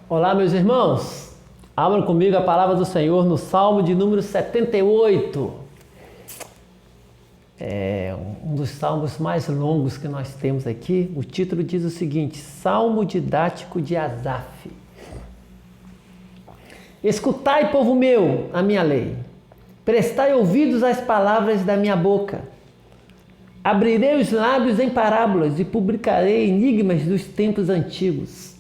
Olá, meus irmãos. Abram comigo a palavra do Senhor no Salmo de número 78. É um dos salmos mais longos que nós temos aqui. O título diz o seguinte: Salmo didático de Asaf. Escutai, povo meu, a minha lei. Prestai ouvidos às palavras da minha boca. Abrirei os lábios em parábolas e publicarei enigmas dos tempos antigos.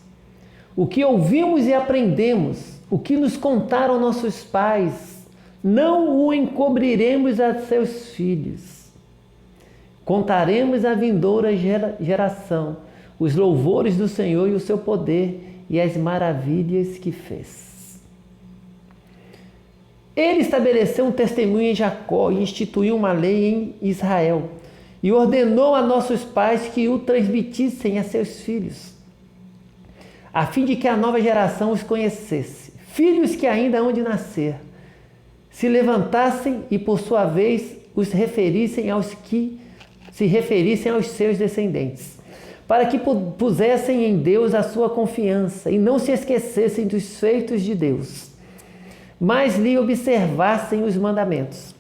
O que ouvimos e aprendemos, o que nos contaram nossos pais, não o encobriremos a seus filhos. Contaremos à vindoura geração os louvores do Senhor e o seu poder e as maravilhas que fez. Ele estabeleceu um testemunho em Jacó e instituiu uma lei em Israel e ordenou a nossos pais que o transmitissem a seus filhos, a fim de que a nova geração os conhecesse, filhos que ainda hão de nascer, se levantassem e, por sua vez, os referissem aos que se referissem aos seus descendentes, para que pusessem em Deus a sua confiança e não se esquecessem dos feitos de Deus, mas lhe observassem os mandamentos,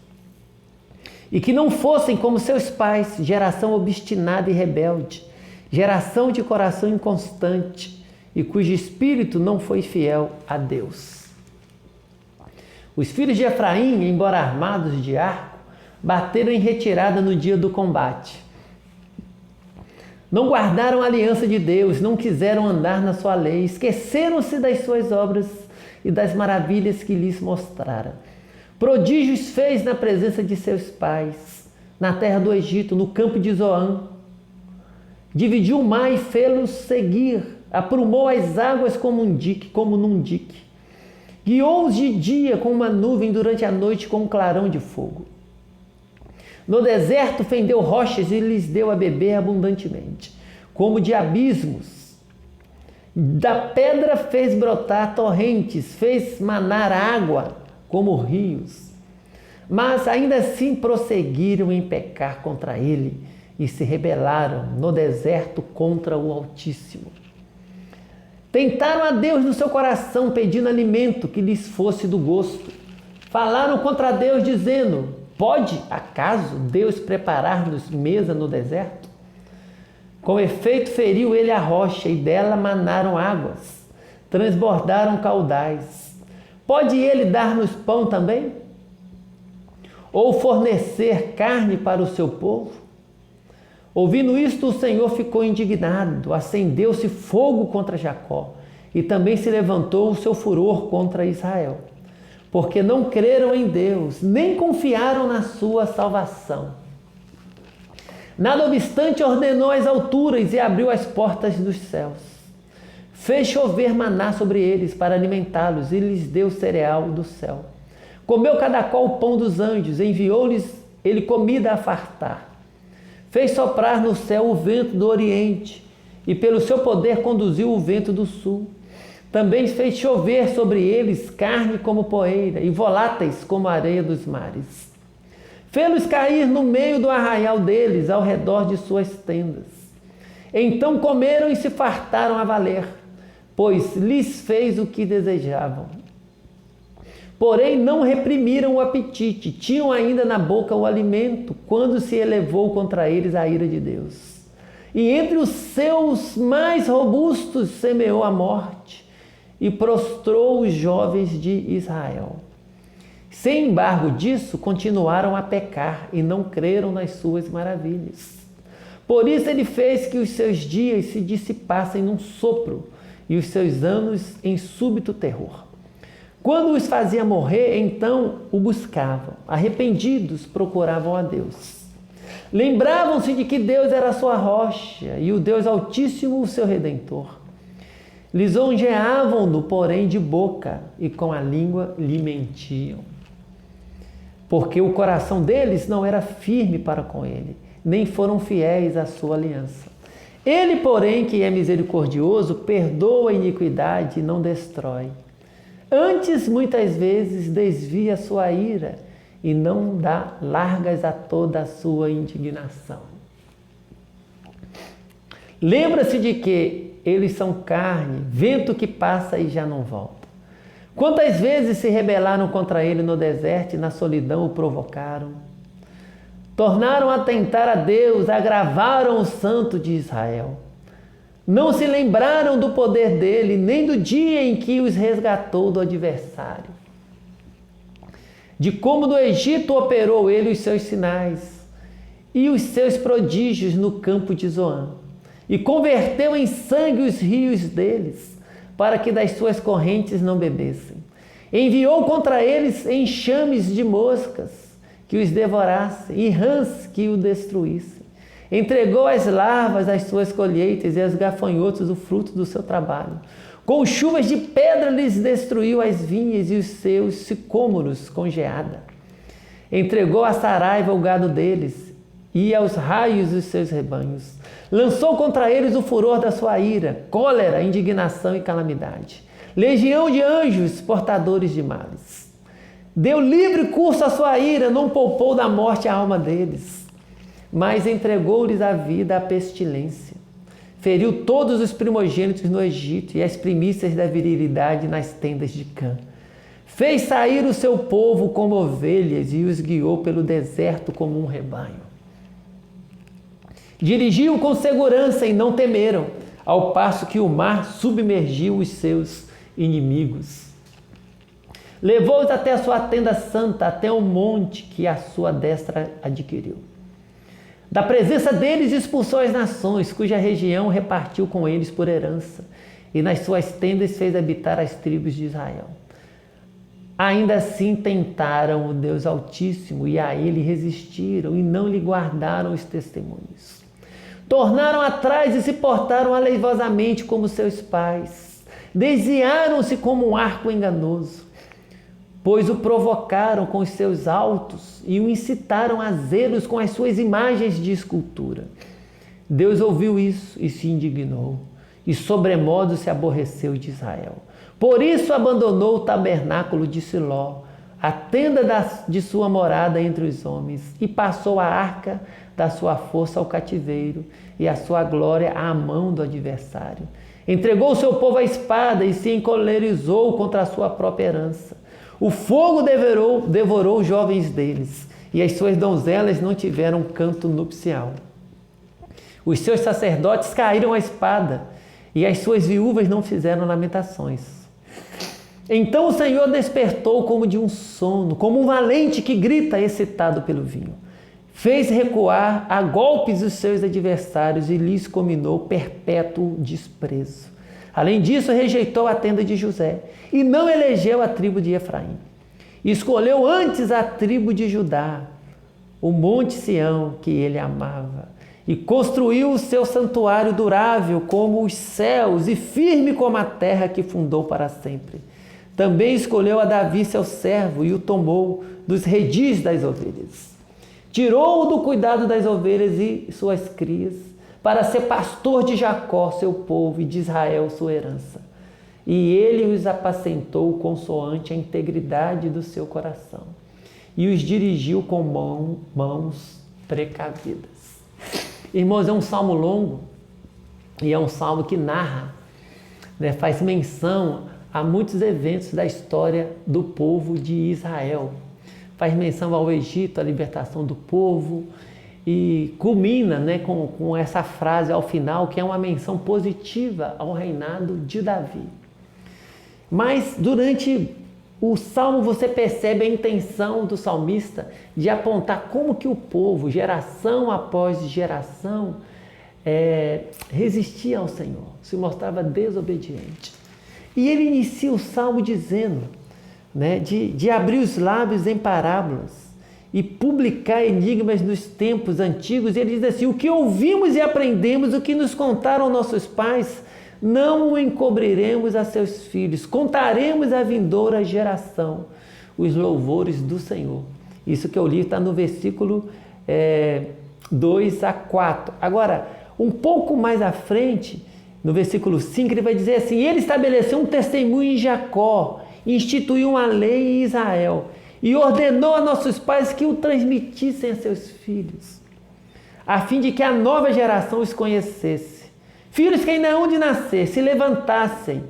e que não fossem como seus pais, geração obstinada e rebelde, geração de coração inconstante, e cujo espírito não foi fiel a Deus. Os filhos de Efraim, embora armados de arco, bateram em retirada no dia do combate. Não guardaram a aliança de Deus, não quiseram andar na sua lei, esqueceram-se das suas obras e das maravilhas que lhes mostrara. Prodígios fez na presença de seus pais, na terra do Egito, no campo de Zoã. Dividiu o mar e fê-los seguir, aprumou as águas como num dique. Guiou-os de dia com uma nuvem, durante a noite com um clarão de fogo. No deserto fendeu rochas e lhes deu a beber abundantemente, como de abismos. Da pedra fez brotar torrentes, fez manar água como rios. Mas ainda assim prosseguiram em pecar contra ele e se rebelaram no deserto contra o Altíssimo. Tentaram a Deus no seu coração, pedindo alimento que lhes fosse do gosto. Falaram contra Deus, dizendo: pode, acaso, Deus preparar-nos mesa no deserto? Com efeito, feriu ele a rocha, e dela manaram águas, transbordaram caudais. Pode ele dar-nos pão também? Ou fornecer carne para o seu povo? Ouvindo isto, o Senhor ficou indignado, acendeu-se fogo contra Jacó, e também se levantou o seu furor contra Israel, porque não creram em Deus, nem confiaram na sua salvação. Nada obstante, ordenou as alturas e abriu as portas dos céus. Fez chover maná sobre eles para alimentá-los e lhes deu cereal do céu. Comeu cada qual o pão dos anjos, enviou-lhes ele comida a fartar. Fez soprar no céu o vento do oriente e pelo seu poder conduziu o vento do sul. Também fez chover sobre eles carne como poeira e voláteis como a areia dos mares. Fê-los cair no meio do arraial deles, ao redor de suas tendas. Então comeram e se fartaram a valer, pois lhes fez o que desejavam. Porém não reprimiram o apetite, tinham ainda na boca o alimento, quando se elevou contra eles a ira de Deus. E entre os seus mais robustos semeou a morte, e prostrou os jovens de Israel. Sem embargo disso, continuaram a pecar e não creram nas suas maravilhas. Por isso ele fez que os seus dias se dissipassem num sopro e os seus anos em súbito terror. Quando os fazia morrer, então o buscavam. Arrependidos, procuravam a Deus. Lembravam-se de que Deus era a sua rocha e o Deus Altíssimo o seu Redentor. Lisonjeavam-no, porém, de boca, e com a língua lhe mentiam. Porque o coração deles não era firme para com ele, nem foram fiéis à sua aliança. Ele, porém, que é misericordioso, perdoa a iniquidade e não destrói. Antes, muitas vezes, desvia a sua ira e não dá largas a toda a sua indignação. Lembra-se de que eles são carne, vento que passa e já não volta. Quantas vezes se rebelaram contra ele no deserto e na solidão o provocaram? Tornaram a tentar a Deus, agravaram o santo de Israel. Não se lembraram do poder dele, nem do dia em que os resgatou do adversário. De como no Egito operou ele os seus sinais e os seus prodígios no campo de Zoan, e converteu em sangue os rios deles, para que das suas correntes não bebessem. Enviou contra eles enxames de moscas que os devorassem e rãs que o destruíssem. Entregou as larvas às suas colheitas e aos gafanhotos o fruto do seu trabalho. Com chuvas de pedra lhes destruiu as vinhas e os seus sicômoros com geada. Entregou à saraiva o gado deles e aos raios os seus rebanhos. Lançou contra eles o furor da sua ira, cólera, indignação e calamidade. Legião de anjos portadores de males. Deu livre curso à sua ira, não poupou da morte a alma deles, mas entregou-lhes a vida à pestilência. Feriu todos os primogênitos no Egito e as primícias da virilidade nas tendas de Cã. Fez sair o seu povo como ovelhas e os guiou pelo deserto como um rebanho. Dirigiu com segurança e não temeram, ao passo que o mar submergiu os seus inimigos. Levou-os até a sua tenda santa, até o monte que a sua destra adquiriu. Da presença deles expulsou as nações, cuja região repartiu com eles por herança, e nas suas tendas fez habitar as tribos de Israel. Ainda assim tentaram o Deus Altíssimo, e a ele resistiram, e não lhe guardaram os testemunhos. Tornaram atrás e se portaram aleivosamente como seus pais. Desviaram-se como um arco enganoso, pois o provocaram com os seus altos e o incitaram a zelos com as suas imagens de escultura. Deus ouviu isso e se indignou, e sobremodo se aborreceu de Israel. Por isso abandonou o tabernáculo de Siló, a tenda de sua morada entre os homens, e passou a arca da sua força ao cativeiro e a sua glória à mão do adversário. Entregou o seu povo à espada e se encolerizou contra a sua própria herança. O fogo devorou os jovens deles, e as suas donzelas não tiveram canto nupcial. Os seus sacerdotes caíram à espada, e as suas viúvas não fizeram lamentações. Então o Senhor despertou como de um sono, como um valente que grita excitado pelo vinho. Fez recuar a golpes os seus adversários e lhes combinou perpétuo desprezo. Além disso, rejeitou a tenda de José e não elegeu a tribo de Efraim. Escolheu antes a tribo de Judá, o monte Sião que ele amava, e construiu o seu santuário durável como os céus e firme como a terra que fundou para sempre. Também escolheu a Davi, seu servo, e o tomou dos redis das ovelhas. Tirou-o do cuidado das ovelhas e suas crias, para ser pastor de Jacó, seu povo, e de Israel, sua herança. E ele os apacentou consoante a integridade do seu coração, e os dirigiu com mãos precavidas. Irmãos, é um salmo longo, e é um salmo que narra, faz menção a muitos eventos da história do povo de Israel. Faz menção ao Egito, à libertação do povo, e culmina com essa frase ao final, que é uma menção positiva ao reinado de Davi. Mas durante o salmo você percebe a intenção do salmista de apontar como que o povo, geração após geração, resistia ao Senhor, se mostrava desobediente. E ele inicia o salmo dizendo, de abrir os lábios em parábolas e publicar enigmas nos tempos antigos. E ele diz assim: o que ouvimos e aprendemos, o que nos contaram nossos pais, não o encobriremos a seus filhos, contaremos à vindoura geração os louvores do Senhor. Isso que eu li está no versículo 2 a 4. Agora, um pouco mais à frente, no versículo 5, ele vai dizer assim: ele estabeleceu um testemunho em Jacó, instituiu uma lei em Israel e ordenou a nossos pais que o transmitissem a seus filhos, a fim de que a nova geração os conhecesse. filhos que ainda hão de nascer, se levantassem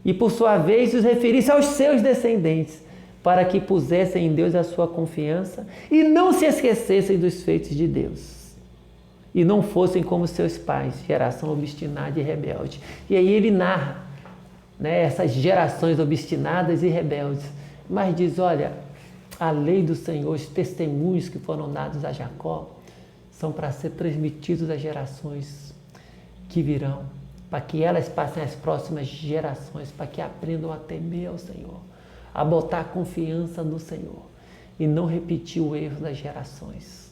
e, por sua vez, os referissem aos seus descendentes, para que pusessem em Deus a sua confiança e não se esquecessem dos feitos de Deus. E não fossem como seus pais, geração obstinada e rebelde. E aí ele narra, né, essas gerações obstinadas e rebeldes. Mas diz, olha, a lei do Senhor, os testemunhos que foram dados a Jacó, são para ser transmitidos às gerações que virão, para que elas passem às próximas gerações, para que aprendam a temer ao Senhor, a botar confiança no Senhor e não repetir o erro das gerações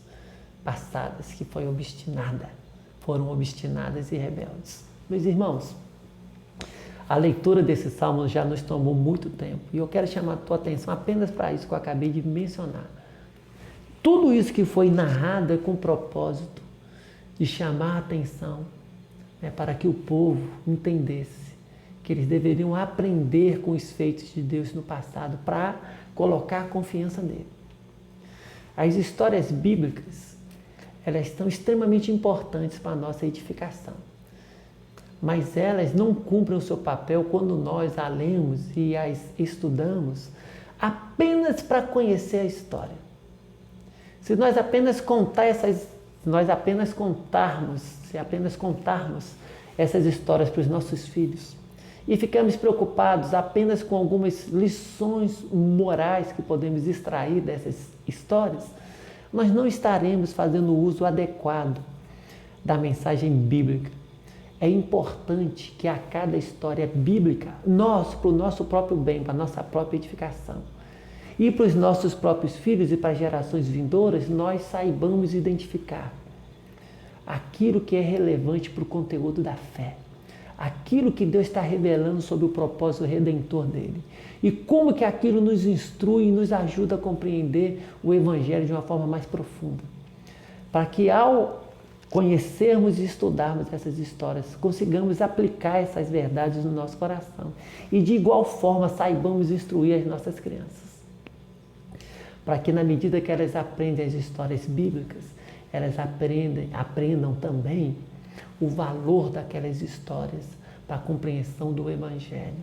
passadas que foram obstinadas e rebeldes. Meus irmãos, a leitura desse salmo já nos tomou muito tempo e eu quero chamar a tua atenção apenas para isso que eu acabei de mencionar. Tudo isso que foi narrado é com o propósito de chamar a atenção, né, para que o povo entendesse que eles deveriam aprender com os feitos de Deus no passado para colocar confiança nele. As histórias bíblicas, elas são extremamente importantes para a nossa edificação, mas elas não cumprem o seu papel quando nós a lemos e as estudamos apenas para conhecer a história. Se nós apenas contarmos essas histórias para os nossos filhos e ficamos preocupados apenas com algumas lições morais que podemos extrair dessas histórias, nós não estaremos fazendo o uso adequado da mensagem bíblica. É importante que a cada história bíblica, para o nosso próprio bem, para a nossa própria edificação, e para os nossos próprios filhos e para as gerações vindouras, nós saibamos identificar aquilo que é relevante para o conteúdo da fé, aquilo que Deus está revelando sobre o propósito redentor dele, e como que aquilo nos instrui e nos ajuda a compreender o Evangelho de uma forma mais profunda, para que ao conhecermos e estudarmos essas histórias, consigamos aplicar essas verdades no nosso coração e de igual forma saibamos instruir as nossas crianças, para que na medida que elas aprendem as histórias bíblicas, elas aprendam também o valor daquelas histórias para a compreensão do Evangelho,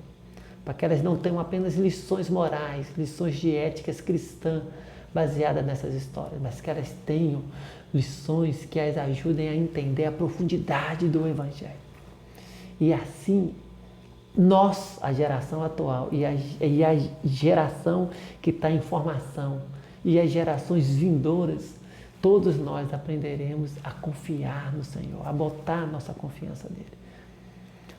para que elas não tenham apenas lições morais, lições de éticas cristãs baseadas nessas histórias, mas que elas tenham lições que as ajudem a entender a profundidade do Evangelho. E assim, nós, a geração atual e a geração que está em formação e as gerações vindouras, todos nós aprenderemos a confiar no Senhor, a botar nossa confiança nele,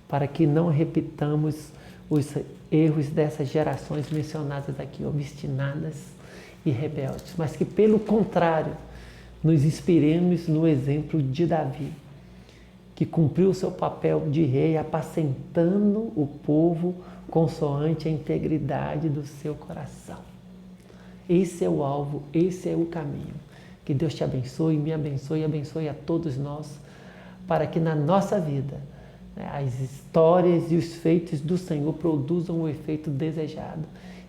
para que não repitamos os erros dessas gerações mencionadas aqui, obstinadas e rebeldes, mas que, pelo contrário, nos inspiremos no exemplo de Davi, que cumpriu o seu papel de rei, apacentando o povo consoante a integridade do seu coração. Esse é o alvo, esse é o caminho. Que Deus te abençoe, me abençoe e abençoe a todos nós, para que na nossa vida, né, as histórias e os feitos do Senhor produzam o efeito desejado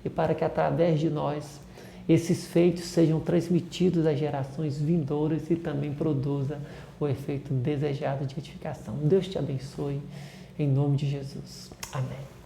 e para que através de nós esses feitos sejam transmitidos às gerações vindouras e também produza o efeito desejado de edificação. Deus te abençoe, em nome de Jesus. Amém.